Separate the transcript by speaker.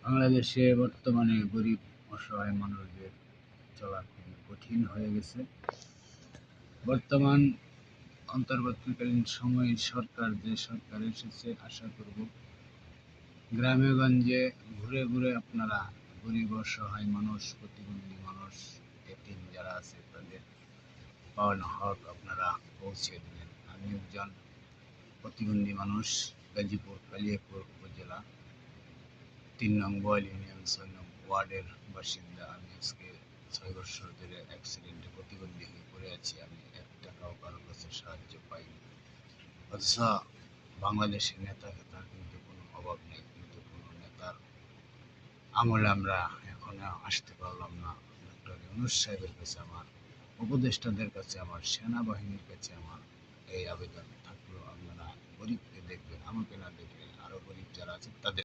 Speaker 1: বাংলাদেশে বর্তমানে গরিব অসহায় মানুষদের চলা খুবই কঠিন হয়ে গেছে। বর্তমান অন্তর্বর্তীকালীন সময়ে যে সরকার এসেছে, আশা করব গ্রামে গঞ্জে ঘুরে ঘুরে আপনারা গরিব অসহায় মানুষ, প্রতিবন্ধী মানুষ, এতিম যারা আছে তাদের পাওনা হক আপনারা পৌঁছে দেবেন। আমি একজন প্রতিবন্ধী মানুষ, গাজীপুর কালিয়াকৈর উপজেলা ৩ নং বোয়াল ইউনিয়ন ৬ নং ওয়ার্ডের বাসিন্দা। আমি আজকে ৬ বছর ধরে অ্যাক্সিডেন্টে প্রতিবন্ধী হয়ে পড়ে আছি। আমি ১ টাকাও কারো কাছে সাহায্য পাইনি। অথচ বাংলাদেশের নেতা ফেতার কিন্তু কোনো অভাব নেই, কিন্তু কোনো নেতার আমলে আমরা এখনো আসতে পারলাম না। ডক্টর ইউনূস সাহেবের কাছে আমার, উপদেষ্টাদের কাছে আমার, সেনাবাহিনীর কাছে আমার এই আবেদন থাকলো, আপনারা গরিবকে দেখবেন, আমাকে না দেখে আরো গরিব যারা আছে তাদের